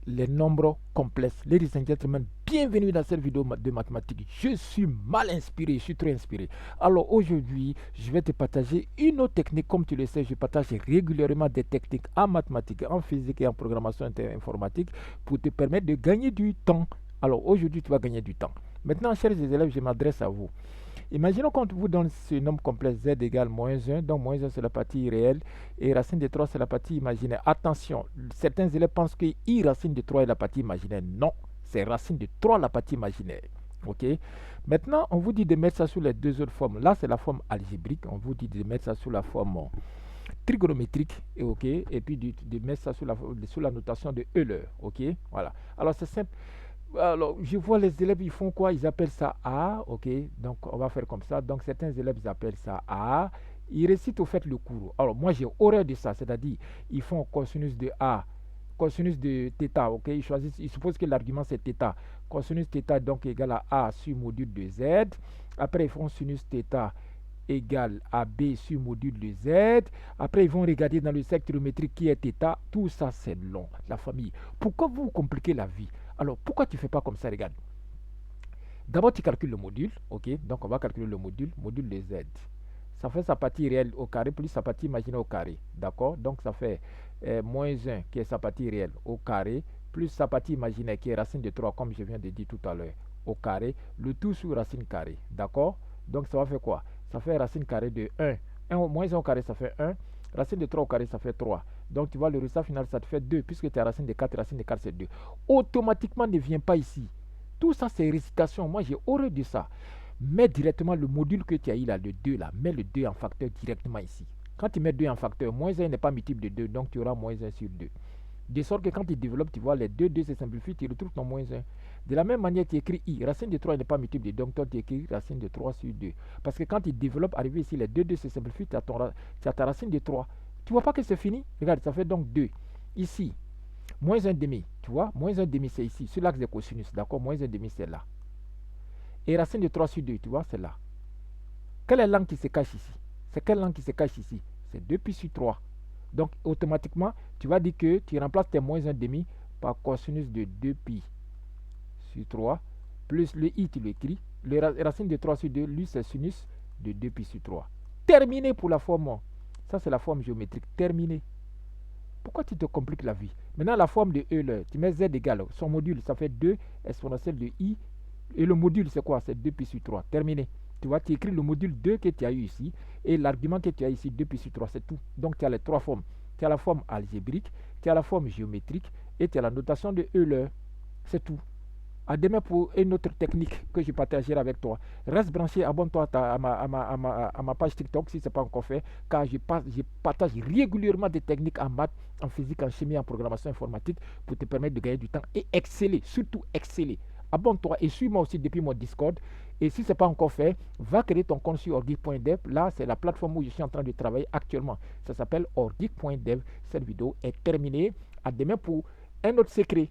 les nombres complexes. Ladies and gentlemen, bienvenue dans cette vidéo de mathématiques. Je suis mal inspiré, je suis trop inspiré. Alors aujourd'hui, je vais te partager une autre technique. Comme tu le sais, je partage régulièrement des techniques en mathématiques, en physique et en programmation informatique pour te permettre de gagner du temps. Alors aujourd'hui, tu vas gagner du temps. Maintenant, chers élèves, je m'adresse à vous. Imaginons qu'on vous donne ce nombre complexe z égale moins 1, donc moins 1 c'est la partie réelle et racine de 3 c'est la partie imaginaire. Attention, certains élèves pensent que i racine de 3 est la partie imaginaire. Non, c'est racine de 3 la partie imaginaire. Ok. Maintenant, on vous dit de mettre ça sous les deux autres formes. Là, c'est la forme algébrique. On vous dit de mettre ça sous la forme trigonométrique, ok, et puis de mettre ça sous la notation de Euler, ok. Voilà. Alors, c'est simple. Alors, je vois les élèves, ils font quoi? Ils appellent ça A, ok? Donc, on va faire comme ça. Donc, certains élèves, ils appellent ça A. Ils récitent au fait le cours. Alors, moi, j'ai horreur de ça. C'est-à-dire, ils font cosinus de A, cosinus de θ, ok? Ils choisissent, ils supposent que l'argument, c'est θ. Cosinus θ, donc, égal à A sur module de Z. Après, ils font sinus θ égale à B sur module de Z. Après, ils vont regarder dans le cercle trigonométrique qui est θ. Tout ça, c'est long, la famille. Pourquoi vous compliquez la vie? Alors, pourquoi tu ne fais pas comme ça? Regarde. D'abord, tu calcules le module. Ok, donc on va calculer le module de Z. Ça fait sa partie réelle au carré plus sa partie imaginaire au carré. D'accord. Donc, ça fait moins 1 qui est sa partie réelle au carré plus sa partie imaginaire qui est racine de 3 comme je viens de dire tout à l'heure au carré. Le tout sur racine carrée. D'accord. Donc, ça va faire quoi? Ça fait racine carrée de 1. Moins 1 au carré, ça fait 1. Racine de 3 au carré, ça fait 3. Donc, tu vois, le résultat final, ça te fait 2. Puisque tu as racine de 4, racine de 4, c'est 2. Automatiquement, ne viens pas ici. Tout ça, c'est récitation. Moi, j'ai horreur de ça. Mets directement le module que tu as eu là, le 2 là. Mets le 2 en facteur directement ici. Quand tu mets 2 en facteur, moins 1 n'est pas multiple de 2. Donc, tu auras moins 1 sur 2. De sorte que quand tu développes, tu vois, les 2 se simplifient, tu retrouves ton moins 1. De la même manière, tu écris i. Racine de 3 n'est pas multiple de 2. Donc, toi, tu écris racine de 3 sur 2. Parce que quand tu développes, arrivé ici, les 2 se simplifient, tu as ta racine de 3. Tu vois pas que c'est fini? Regarde, ça fait donc 2. Ici, moins 1 demi. Tu vois, moins 1 demi, c'est ici. Sur l'axe des cosinus, d'accord? Moins 1 demi, c'est là. Et racine de 3 sur 2, tu vois, c'est là. Quelle est l'angle qui se cache ici? C'est quelle langue qui se cache ici? C'est 2 pi sur 3. Donc, automatiquement, tu vas dire que tu remplaces tes moins 1 demi par cosinus de 2 pi sur 3, plus le i, tu l'écris. Le racine de 3 sur 2, lui, c'est sinus de 2 pi sur 3. Terminé pour la forme. Ça, c'est la forme géométrique. Terminé. Pourquoi tu te compliques la vie? Maintenant, la forme de Euler, tu mets z égale, son module, ça fait 2 exponentielle de i. Et le module, c'est quoi? C'est 2 pi sur 3. Terminé. Tu vois, tu écris le module 2 que tu as eu ici et l'argument que tu as ici, 2 pi sur 3, c'est tout. Donc, tu as les trois formes. Tu as la forme algébrique, tu as la forme géométrique et tu as la notation de Euler. C'est tout. À demain pour une autre technique que je partagerai avec toi. Reste branché, abonne-toi à ma page TikTok si ce n'est pas encore fait, car je partage régulièrement des techniques en maths, en physique, en chimie, en programmation informatique pour te permettre de gagner du temps et exceller, surtout exceller. Abonne-toi et suis-moi aussi depuis mon Discord. Et si ce n'est pas encore fait, va créer ton compte sur orgeek.dev. Là, c'est la plateforme où je suis en train de travailler actuellement. Ça s'appelle orgeek.dev. Cette vidéo est terminée. À demain pour un autre secret.